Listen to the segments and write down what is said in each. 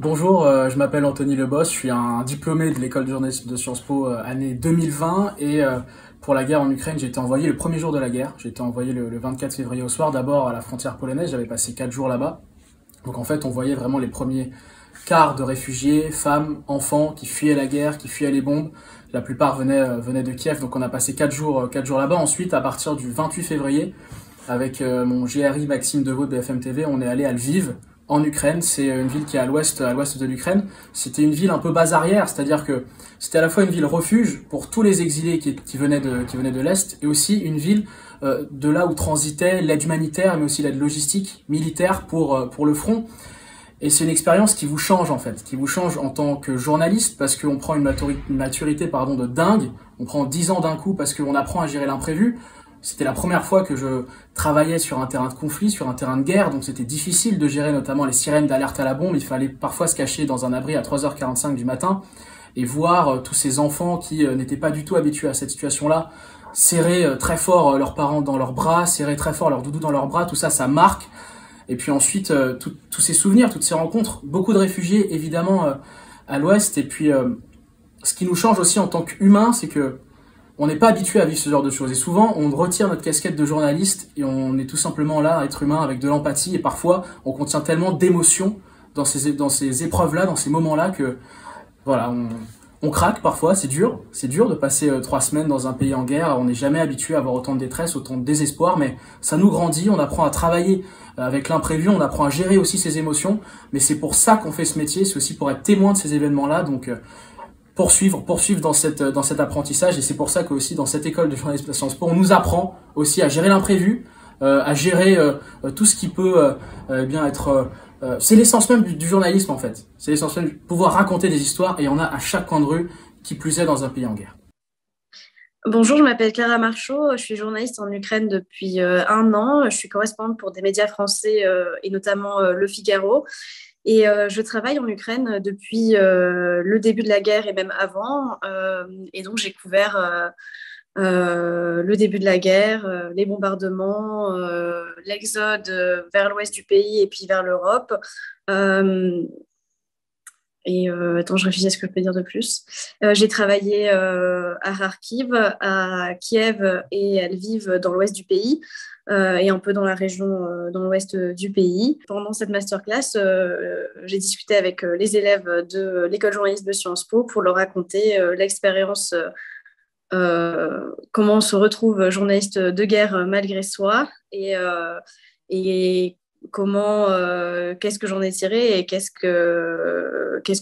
Bonjour, je m'appelle Anthony Lebos, je suis un diplômé de l'école de journalisme de Sciences Po année 2020 et pour la guerre en Ukraine, j'ai été envoyé le premier jour de la guerre. J'ai été envoyé le 24 février au soir, d'abord à la frontière polonaise, j'avais passé 4 jours là-bas. Donc en fait, on voyait vraiment les premiers quarts de réfugiés, femmes, enfants qui fuyaient la guerre, qui fuyaient les bombes. La plupart venaient de Kiev, donc on a passé 4 jours là-bas. Ensuite, à partir du 28 février, avec mon GRI Maxime Deveau de BFM TV, on est allé à Lviv, en Ukraine. C'est une ville qui est à l'ouest de l'Ukraine. C'était une ville un peu base arrière, c'est-à-dire que c'était à la fois une ville refuge pour tous les exilés qui venaient de l'Est, et aussi une ville de là où transitait l'aide humanitaire, mais aussi l'aide logistique, militaire pour le front. Et c'est une expérience qui vous change en fait, qui vous change en tant que journaliste parce qu'on prend une maturité de dingue, on prend 10 ans d'un coup parce qu'on apprend à gérer l'imprévu. C'était la première fois que je travaillais sur un terrain de conflit, sur un terrain de guerre, donc c'était difficile de gérer notamment les sirènes d'alerte à la bombe. Il fallait parfois se cacher dans un abri à 3h45 du matin et voir tous ces enfants qui n'étaient pas du tout habitués à cette situation-là, serrer très fort leurs parents dans leurs bras, serrer très fort leur doudou dans leurs bras, tout ça, ça marque. Et puis ensuite, tous ces souvenirs, toutes ces rencontres, beaucoup de réfugiés évidemment à l'ouest. Et puis, ce qui nous change aussi en tant qu'humains, c'est que on n'est pas habitué à vivre ce genre de choses. Et souvent, on retire notre casquette de journaliste et on est tout simplement là, être humain, avec de l'empathie. Et parfois, on contient tellement d'émotions dans ces épreuves-là, dans ces moments-là, que voilà, on craque parfois. C'est dur de passer 3 semaines dans un pays en guerre. On n'est jamais habitué à avoir autant de détresse, autant de désespoir, mais ça nous grandit. On apprend à travailler avec l'imprévu, on apprend à gérer aussi ses émotions. Mais c'est pour ça qu'on fait ce métier, c'est aussi pour être témoin de ces événements-là. Donc poursuivre dans cet apprentissage, et c'est pour ça que aussi dans cette école de journalisme de Sciences Po, on nous apprend aussi à gérer l'imprévu, à gérer tout ce qui peut bien être c'est l'essence même du journalisme en fait. C'est l'essence même de pouvoir raconter des histoires, et il y en a à chaque coin de rue, qui plus est dans un pays en guerre. Bonjour, je m'appelle Clara Marchaud, je suis journaliste en Ukraine depuis 1 an. Je suis correspondante pour des médias français et notamment Le Figaro. Et je travaille en Ukraine depuis le début de la guerre et même avant. Et donc j'ai couvert le début de la guerre, les bombardements, l'exode vers l'ouest du pays et puis vers l'Europe. Euh, Attends, je réfléchis à ce que je peux dire de plus. J'ai travaillé à Kharkiv, à Kiev et à Lviv dans l'ouest du pays et un peu dans la région dans l'ouest du pays. Pendant cette masterclass, j'ai discuté avec les élèves de l'école journaliste de Sciences Po pour leur raconter l'expérience, comment on se retrouve journaliste de guerre malgré soi et comment, qu'est-ce que j'en ai tiré et qu'est-ce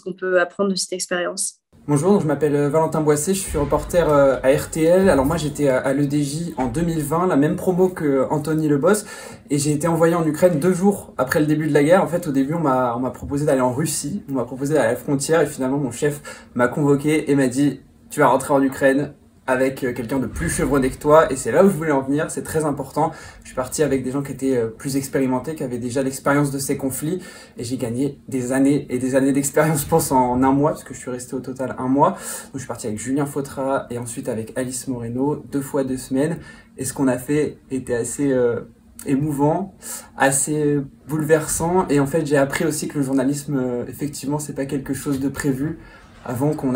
qu'on peut apprendre de cette expérience. Bonjour, je m'appelle Valentin Boissé, je suis reporter à RTL. Alors moi j'étais à l'EDJ en 2020, la même promo que Anthony Lebos, et j'ai été envoyé en Ukraine 2 jours après le début de la guerre. En fait au début on m'a proposé d'aller en Russie, on m'a proposé d'aller à la frontière, et finalement mon chef m'a convoqué et m'a dit tu vas rentrer en Ukraine avec quelqu'un de plus chevronné que toi, et c'est là où je voulais en venir, c'est très important. Je suis parti avec des gens qui étaient plus expérimentés, qui avaient déjà l'expérience de ces conflits, et j'ai gagné des années et des années d'expérience, je pense, en 1 mois, parce que je suis resté au total 1 mois. Donc je suis parti avec Julien Fautra et ensuite avec Alice Moreno, 2 fois 2 semaines, et ce qu'on a fait était assez émouvant, assez bouleversant, et en fait j'ai appris aussi que le journalisme, effectivement, c'est pas quelque chose de prévu. Avant quand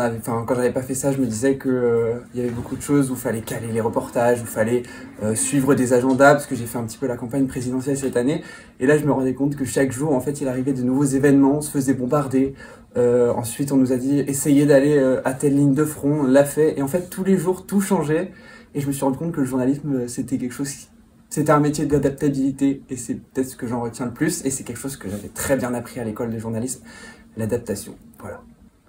j'avais pas fait ça, je me disais que il y avait beaucoup de choses où il fallait caler les reportages, où il fallait suivre des agendas, parce que j'ai fait un petit peu la campagne présidentielle cette année. Et là, je me rendais compte que chaque jour, en fait, il arrivait de nouveaux événements, on se faisait bombarder. Ensuite, on nous a dit essayez d'aller à telle ligne de front, on l'a fait. Et en fait, tous les jours, tout changeait. Et je me suis rendu compte que le journalisme, c'était quelque chose c'était un métier d'adaptabilité, et c'est peut-être ce que j'en retiens le plus. Et c'est quelque chose que j'avais très bien appris à l'école de journalisme, l'adaptation. Voilà.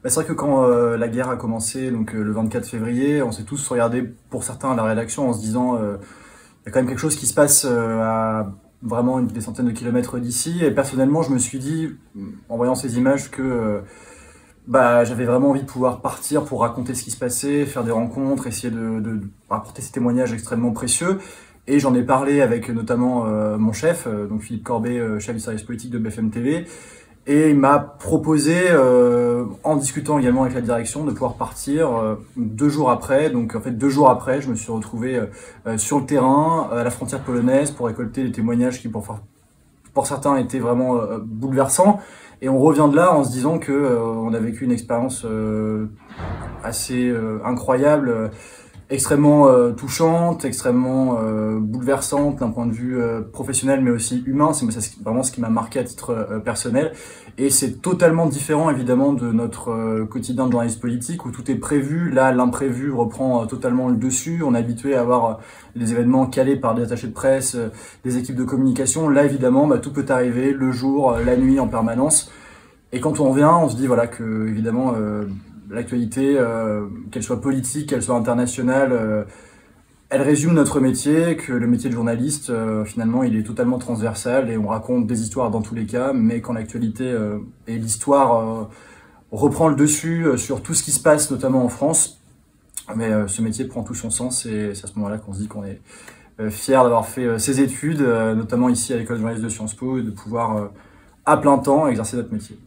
Bah, c'est vrai que quand la guerre a commencé, donc le 24 février, on s'est tous regardés, pour certains, à la rédaction en se disant il y a quand même quelque chose qui se passe à vraiment des centaines de kilomètres d'ici. Et personnellement, je me suis dit, en voyant ces images, que j'avais vraiment envie de pouvoir partir pour raconter ce qui se passait, faire des rencontres, essayer de rapporter ces témoignages extrêmement précieux. Et j'en ai parlé avec notamment mon chef, donc Philippe Corbet, chef du service politique de BFM TV. Et il m'a proposé, en discutant également avec la direction, de pouvoir partir 2 jours après. Donc en fait 2 jours après, je me suis retrouvé sur le terrain, à la frontière polonaise, pour récolter des témoignages qui pour certains étaient vraiment bouleversants. Et on revient de là en se disant que on a vécu une expérience assez incroyable, extrêmement touchante, extrêmement bouleversante d'un point de vue professionnel mais aussi humain. C'est vraiment ce qui m'a marqué à titre personnel. Et c'est totalement différent évidemment de notre quotidien de journaliste politique où tout est prévu. Là, l'imprévu reprend totalement le dessus. On est habitué à avoir des événements calés par des attachés de presse, des équipes de communication. Là, évidemment, tout peut arriver le jour, la nuit, en permanence. Et quand on revient, on se dit voilà que évidemment l'actualité, qu'elle soit politique, qu'elle soit internationale, elle résume notre métier, que le métier de journaliste, finalement, il est totalement transversal et on raconte des histoires dans tous les cas, mais quand l'actualité et l'histoire reprend le dessus sur tout ce qui se passe, notamment en France, mais ce métier prend tout son sens et c'est à ce moment-là qu'on se dit qu'on est fier d'avoir fait ses études, notamment ici à l'école de journalisme de Sciences Po, et de pouvoir à plein temps exercer notre métier.